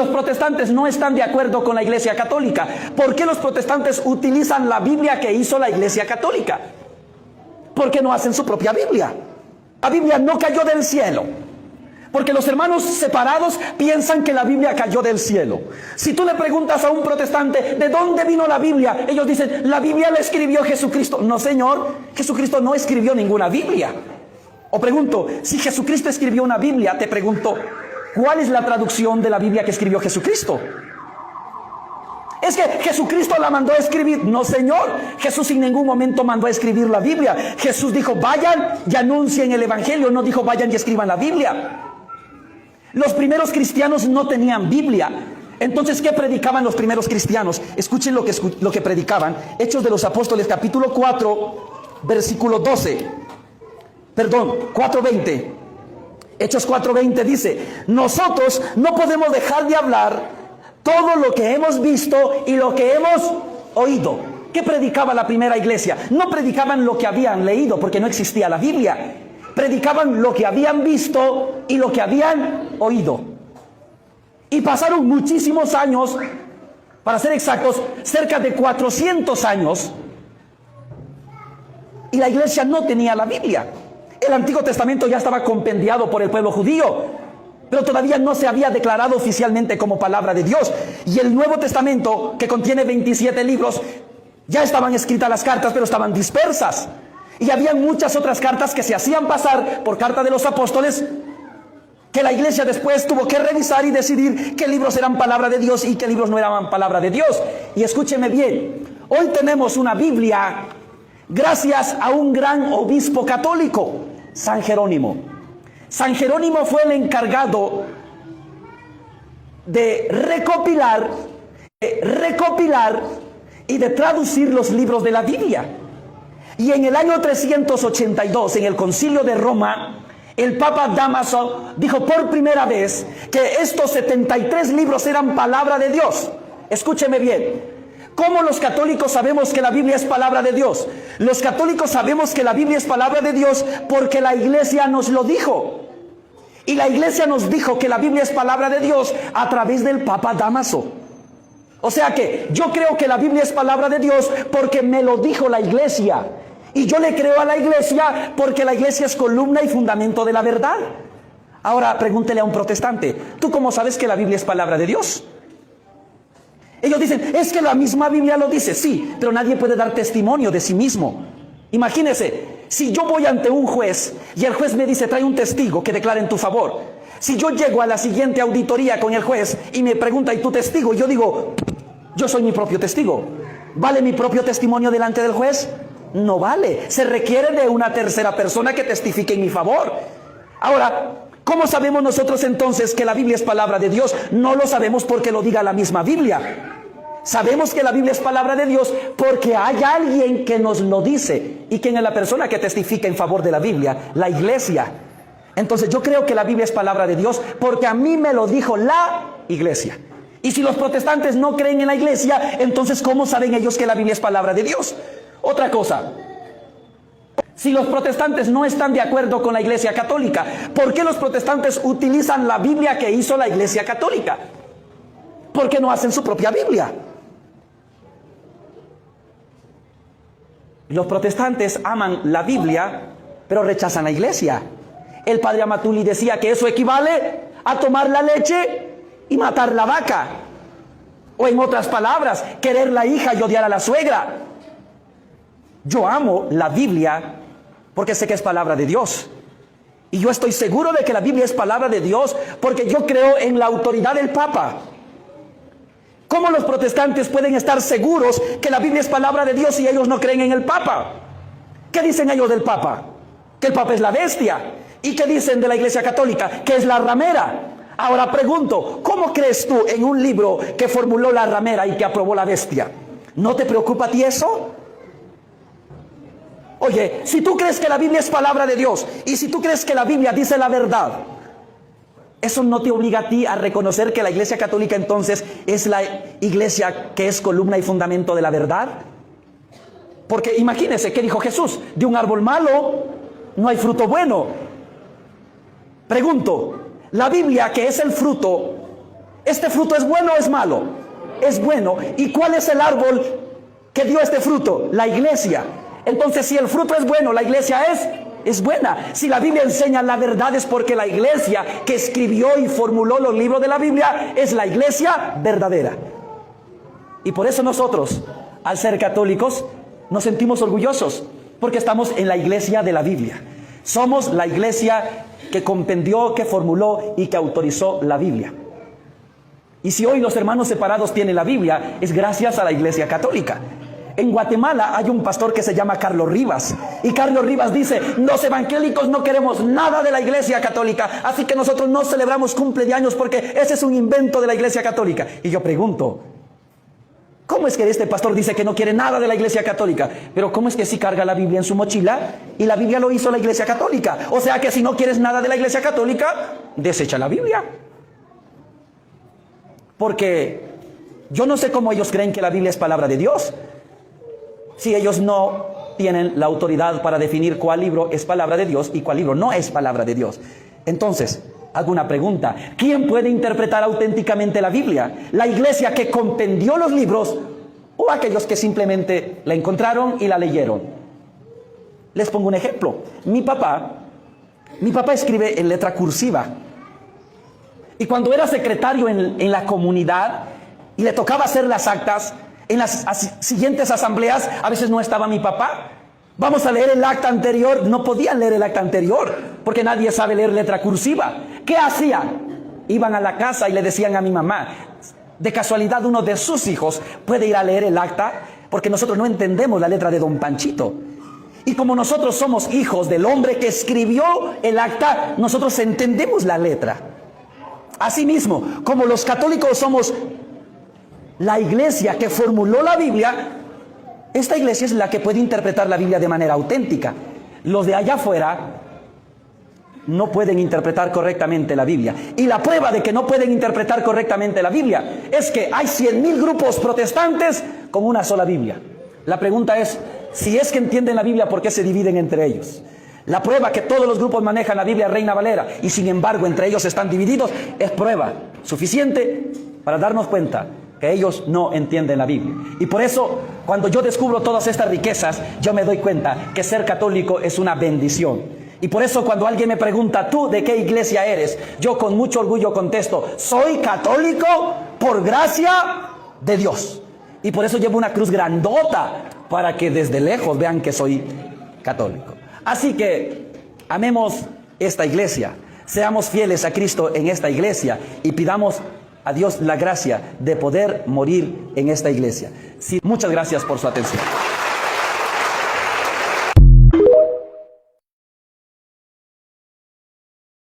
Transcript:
los protestantes no están de acuerdo con la Iglesia Católica, ¿por qué los protestantes utilizan la Biblia que hizo la Iglesia Católica? ¿Por qué no hacen su propia Biblia? La Biblia no cayó del cielo, porque los hermanos separados piensan que la Biblia cayó del cielo. Si tú le preguntas a un protestante, ¿de dónde vino la Biblia? Ellos dicen, la Biblia la escribió Jesucristo. No, señor, Jesucristo no escribió ninguna Biblia. O pregunto, si Jesucristo escribió una Biblia, te pregunto, ¿cuál es la traducción de la Biblia que escribió Jesucristo? Es que Jesucristo la mandó a escribir. No, señor, Jesús en ningún momento mandó a escribir la Biblia. Jesús dijo, vayan y anuncien el Evangelio. No dijo, vayan y escriban la Biblia. Los primeros cristianos no tenían Biblia. Entonces, ¿qué predicaban los primeros cristianos? Escuchen lo que predicaban. Hechos de los Apóstoles, capítulo 4, versículo 12. Perdón, 4:20. Hechos 4:20 dice, nosotros no podemos dejar de hablar todo lo que hemos visto y lo que hemos oído. ¿Qué predicaba la primera iglesia? No predicaban lo que habían leído, porque no existía la Biblia. Predicaban lo que habían visto y lo que habían oído. Y pasaron muchísimos años, para ser exactos, cerca de 400 años, y la iglesia no tenía la Biblia. El Antiguo Testamento ya estaba compendiado por el pueblo judío, pero todavía no se había declarado oficialmente como palabra de Dios. Y el Nuevo Testamento, que contiene 27 libros, ya estaban escritas las cartas, pero estaban dispersas. Y había muchas otras cartas que se hacían pasar por carta de los apóstoles, que la iglesia después tuvo que revisar y decidir qué libros eran palabra de Dios y qué libros no eran palabra de Dios. Y escúcheme bien, hoy tenemos una Biblia gracias a un gran obispo católico, San Jerónimo. San Jerónimo fue el encargado de recopilar y de traducir los libros de la Biblia. Y en el año 382, en el Concilio de Roma, el Papa Dámaso dijo por primera vez que estos 73 libros eran palabra de Dios. Escúcheme bien. ¿Cómo los católicos sabemos que la Biblia es palabra de Dios? Los católicos sabemos que la Biblia es palabra de Dios porque la iglesia nos lo dijo. Y la iglesia nos dijo que la Biblia es palabra de Dios a través del Papa Dámaso. O sea que yo creo que la Biblia es palabra de Dios porque me lo dijo la iglesia. Y yo le creo a la iglesia porque la iglesia es columna y fundamento de la verdad. Ahora pregúntele a un protestante, ¿tú cómo sabes que la Biblia es palabra de Dios? Ellos dicen, es que la misma Biblia lo dice. Sí, pero nadie puede dar testimonio de sí mismo. Imagínese, si yo voy ante un juez y el juez me dice, trae un testigo que declare en tu favor. Si yo llego a la siguiente auditoría con el juez y me pregunta, ¿y tu testigo? Yo digo, yo soy mi propio testigo. ¿Vale mi propio testimonio delante del juez? No vale. Se requiere de una tercera persona que testifique en mi favor. Ahora, ¿cómo sabemos nosotros entonces que la Biblia es palabra de Dios? No lo sabemos porque lo diga la misma Biblia. Sabemos que la Biblia es palabra de Dios porque hay alguien que nos lo dice. ¿Y quién es la persona que testifica en favor de la Biblia? La iglesia. Entonces yo creo que la Biblia es palabra de Dios porque a mí me lo dijo la iglesia. Y si los protestantes no creen en la iglesia, entonces ¿cómo saben ellos que la Biblia es palabra de Dios? Otra cosa, si los protestantes no están de acuerdo con la Iglesia Católica, ¿por qué los protestantes utilizan la Biblia que hizo la Iglesia Católica? ¿Por qué no hacen su propia Biblia? Los protestantes aman la Biblia, pero rechazan la Iglesia. El padre Amatuli decía que eso equivale a tomar la leche y matar la vaca. O en otras palabras, querer la hija y odiar a la suegra. Yo amo la Biblia porque sé que es palabra de Dios. Y yo estoy seguro de que la Biblia es palabra de Dios porque yo creo en la autoridad del Papa. ¿Cómo los protestantes pueden estar seguros que la Biblia es palabra de Dios si ellos no creen en el Papa? ¿Qué dicen ellos del Papa? Que el Papa es la bestia. ¿Y qué dicen de la Iglesia Católica? Que es la ramera. Ahora pregunto, ¿cómo crees tú en un libro que formuló la ramera y que aprobó la bestia? ¿No te preocupa a ti eso? Oye, si tú crees que la Biblia es palabra de Dios y si tú crees que la Biblia dice la verdad, ¿eso no te obliga a ti a reconocer que la Iglesia Católica entonces es la iglesia que es columna y fundamento de la verdad? Porque imagínense, ¿qué dijo Jesús? De un árbol malo no hay fruto bueno. Pregunto, la Biblia que es el fruto ¿Este fruto es bueno o es malo? Es bueno. ¿Y cuál es el árbol que dio este fruto? La iglesia. Entonces, si el fruto es bueno, la iglesia es buena. Si la Biblia enseña la verdad, es porque la iglesia que escribió y formuló los libros de la Biblia es la iglesia verdadera. Y por eso nosotros, al ser católicos, nos sentimos orgullosos, porque estamos en la iglesia de la Biblia. Somos la iglesia que compendió, que formuló y que autorizó la Biblia. Y si hoy los hermanos separados tienen la Biblia, es gracias a la iglesia católica. En Guatemala hay un pastor que se llama Carlos Rivas. Y Carlos Rivas dice: los evangélicos no queremos nada de la iglesia católica, así que nosotros no celebramos cumpleaños porque ese es un invento de la iglesia católica. Y yo pregunto, ¿cómo es que este pastor dice que no quiere nada de la iglesia católica? Pero ¿cómo es que sí carga la Biblia en su mochila? Y la Biblia lo hizo la iglesia católica. O sea que si no quieres nada de la iglesia católica, desecha la Biblia. Porque yo no sé cómo ellos creen que la Biblia es palabra de Dios, si ellos no tienen la autoridad para definir cuál libro es palabra de Dios y cuál libro no es palabra de Dios. Entonces, hago una pregunta: ¿quién puede interpretar auténticamente la Biblia? ¿La iglesia que compendió los libros o aquellos que simplemente la encontraron y la leyeron? Les pongo un ejemplo. Mi papá escribe en letra cursiva. Y cuando era secretario en la comunidad y le tocaba hacer las actas, en las siguientes asambleas a veces no estaba mi papá. Vamos a leer el acta anterior. No podían leer el acta anterior porque nadie sabe leer letra cursiva. ¿Qué hacían? Iban a la casa y le decían a mi mamá: de casualidad uno de sus hijos puede ir a leer el acta, porque nosotros no entendemos la letra de don Panchito. Y como nosotros somos hijos del hombre que escribió el acta, nosotros entendemos la letra. Asimismo, como los católicos somos la iglesia que formuló la Biblia, esta iglesia es la que puede interpretar la Biblia de manera auténtica. Los de allá afuera no pueden interpretar correctamente la Biblia. Y la prueba de que no pueden interpretar correctamente la Biblia es que hay 100,000 grupos protestantes con una sola Biblia. La pregunta es, si es que entienden la Biblia, ¿por qué se dividen entre ellos? La prueba que todos los grupos manejan la Biblia Reina Valera y sin embargo entre ellos están divididos es prueba suficiente para darnos cuenta que ellos no entienden la Biblia. Y por eso, cuando yo descubro todas estas riquezas, yo me doy cuenta que ser católico es una bendición. Y por eso cuando alguien me pregunta: ¿tú de qué iglesia eres?, yo con mucho orgullo contesto: soy católico por gracia de Dios. Y por eso llevo una cruz grandota, para que desde lejos vean que soy católico. Así que amemos esta iglesia, seamos fieles a Cristo en esta iglesia y pidamos a Dios la gracia de poder morir en esta iglesia. Sí, muchas gracias por su atención.